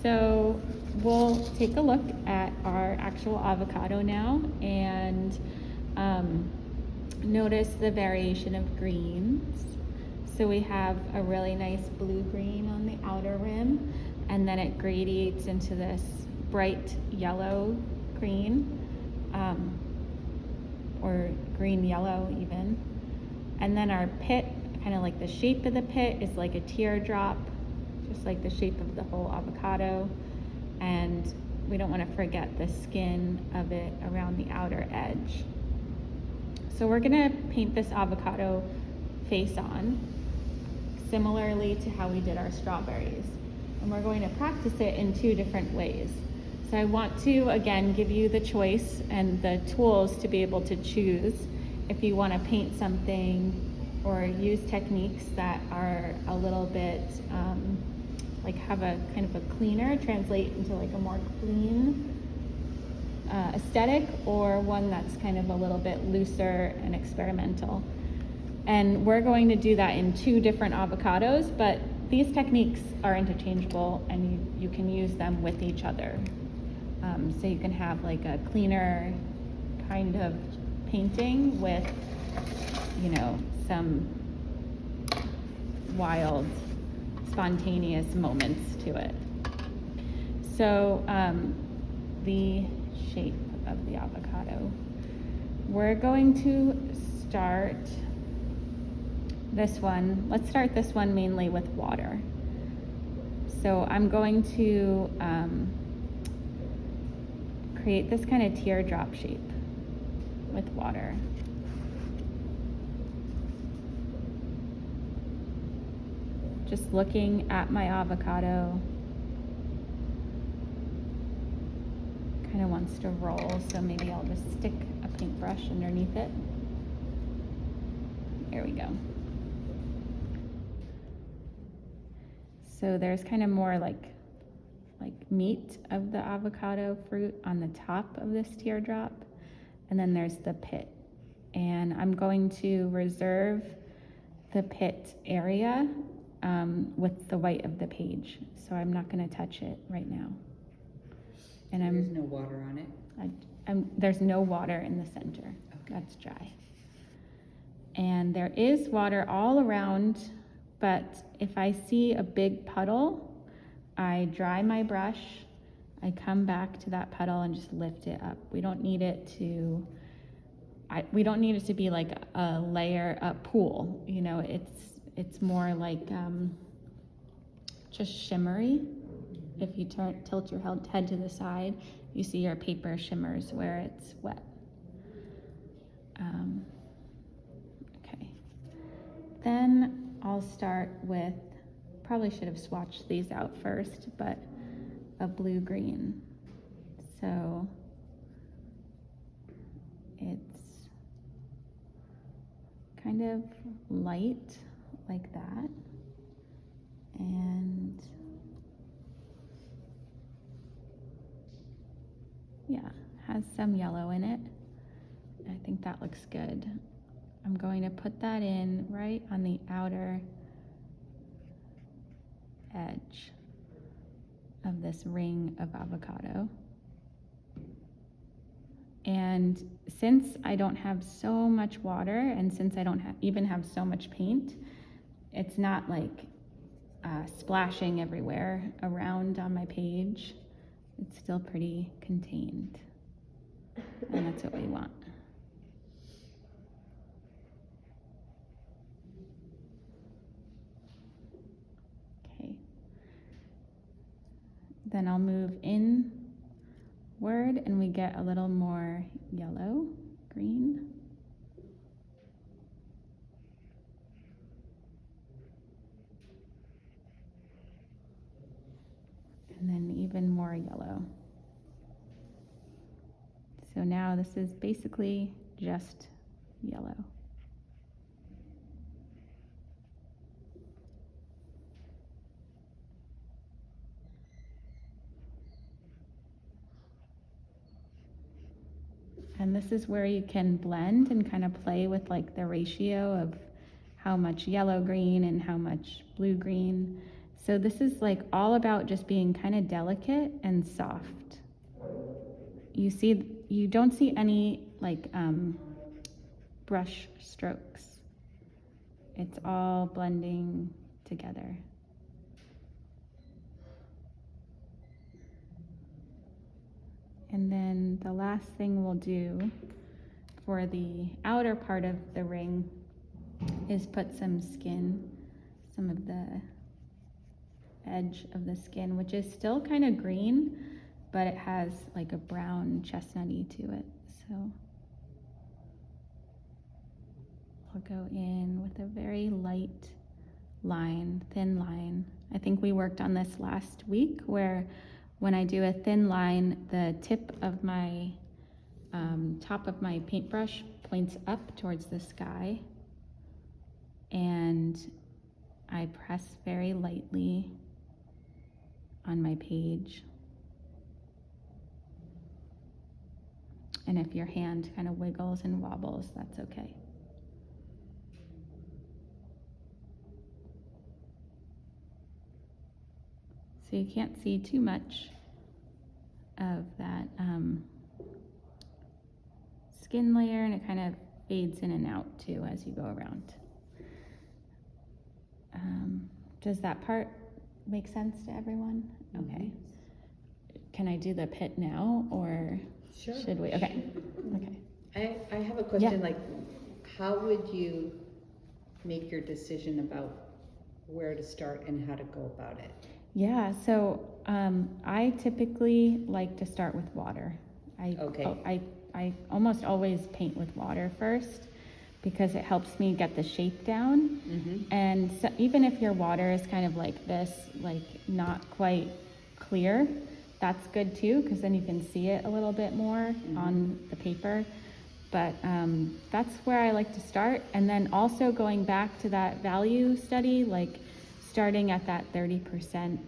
So we'll take a look at our actual avocado now and notice the variation of greens. So we have a really nice blue-green on the outer rim, and then it gradiates into this bright yellow green, or green yellow even. And then our pit, kind of like the shape of the pit is like a teardrop, just like the shape of the whole avocado. And we don't want to forget the skin of it around the outer edge. So we're gonna paint this avocado face on, similarly to how we did our strawberries. And we're going to practice it in two different ways. So I want to, again, give you the choice and the tools to be able to choose if you want to paint something or use techniques that are a little bit, like have a kind of a cleaner, translate into like a more clean aesthetic, or one that's kind of a little bit looser and experimental. And we're going to do that in two different avocados, but these techniques are interchangeable and you can use them with each other. So you can have like a cleaner kind of painting with, you know, some wild, spontaneous moments to it. So the shape of the avocado. We're going to start this one. Let's start this one mainly with water. So I'm going to create this kind of teardrop shape with water. Just looking at my avocado, kind of wants to roll, so maybe I'll just stick a paintbrush underneath it. There we go. So there's kind of more like meat of the avocado fruit on the top of this teardrop, and then there's the pit. And I'm going to reserve the pit area with the white of the page, so I'm not going to touch it right now. And there's no water on it? There's no water in the center. Okay. That's dry. And there is water all around, but if I see a big puddle, I dry my brush, I come back to that puddle and just lift it up. We don't need it to be like a layer, a pool. You know, it's more like just shimmery. If you tilt your head to the side, you see your paper shimmers where it's wet. Okay. Then I'll start with, probably should have swatched these out first, but a blue-green. So it's kind of light like that, and yeah, has some yellow in it. I think that looks good. I'm going to put that in right on the outer edge of this ring of avocado. And since I don't have so much water, and since I don't even have so much paint, it's not like splashing everywhere around on my page. It's still pretty contained, and that's what we want. Okay. Then I'll move inward and we get a little more yellow, green. And then even more yellow. So now this is basically just yellow. And this is where you can blend and kind of play with like the ratio of how much yellow green and how much blue green. So this is like all about just being kind of delicate and soft. You don't see any like brush strokes. It's all blending together. And then the last thing we'll do for the outer part of the ring is put some skin, some of the edge of the skin, which is still kind of green, but it has like a brown chestnutty to it. So I'll go in with a very light line, thin line. I think we worked on this last week, where when I do a thin line, the tip of my top of my paintbrush points up towards the sky, and I press very lightly on my page. And if your hand kind of wiggles and wobbles, that's okay. So you can't see too much of that skin layer, and it kind of fades in and out too as you go around. Does that part make sense to everyone? Okay. Can I do the pit now, or Sure. should we? Okay. Okay. I have a question, Yeah. like, how would you make your decision about where to start and how to go about it? Yeah, so I typically like to start with water. I almost always paint with water first, because it helps me get the shape down. And so even if your water is kind of like this, like not quite clear, that's good too, because then you can see it a little bit more on the paper. But that's where I like to start. And then also going back to that value study, like starting at that 30%.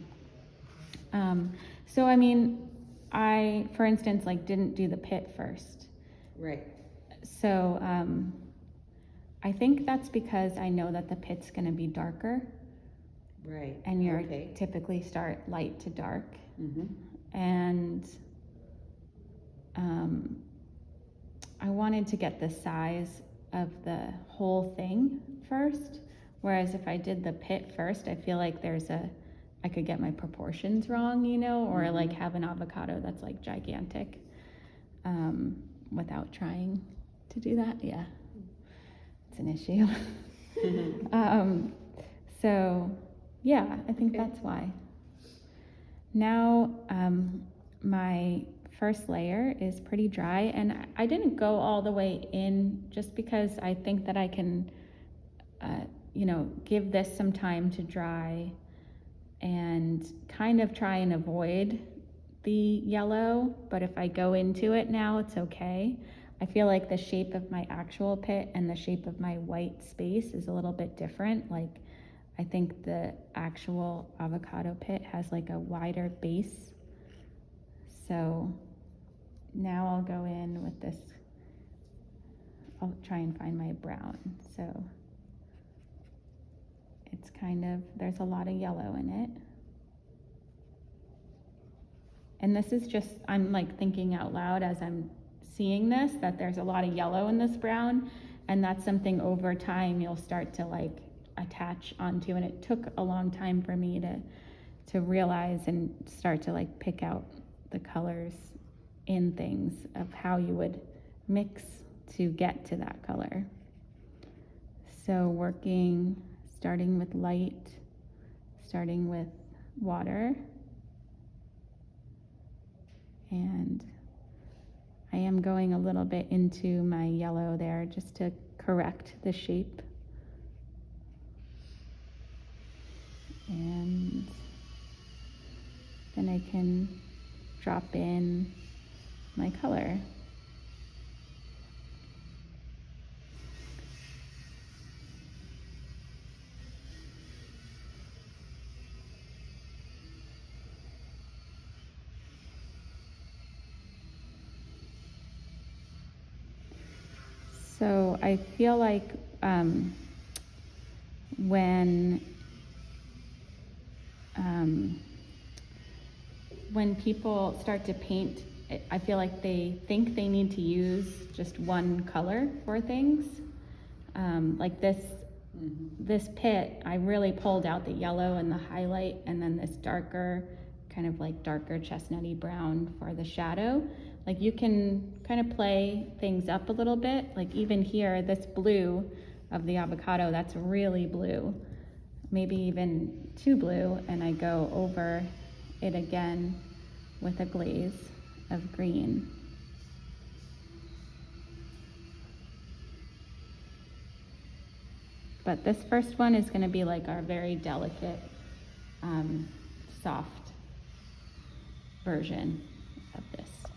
So I mean, I, for instance, like didn't do the pit first. Right. So I think that's because I know that the pit's going to be darker. Right. And you're typically start light to dark. And I wanted to get the size of the whole thing first. Whereas if I did the pit first, I feel like I could get my proportions wrong, you know, or like have an avocado that's like gigantic without trying to do that. Yeah, it's an issue. So yeah, I think that's why. Now my first layer is pretty dry, and I didn't go all the way in just because I think that I can, give this some time to dry and kind of try and avoid the yellow. But if I go into it now, it's okay. I feel like the shape of my actual pit and the shape of my white space is a little bit different. Like, I think the actual avocado pit has like a wider base. So now I'll go in with this. I'll try and find my brown. So it's kind of, there's a lot of yellow in it. And this is just, I'm like thinking out loud as I'm seeing this, that there's a lot of yellow in this brown, and that's something over time you'll start to like attach onto. And it took a long time for me to realize and start to like pick out the colors in things of how you would mix to get to that color. So starting with light, starting with water, and I am going a little bit into my yellow there just to correct the shape. And then I can drop in my color. So I feel like when when people start to paint, I feel like they think they need to use just one color for things. Like this pit, I really pulled out the yellow and the highlight, and then this darker, kind of like darker chestnutty brown for the shadow. Like you can kind of play things up a little bit. Like even here, this blue of the avocado, that's really blue, maybe even too blue, and I go over it again with a glaze of green. But this first one is going to be like our very delicate, soft version.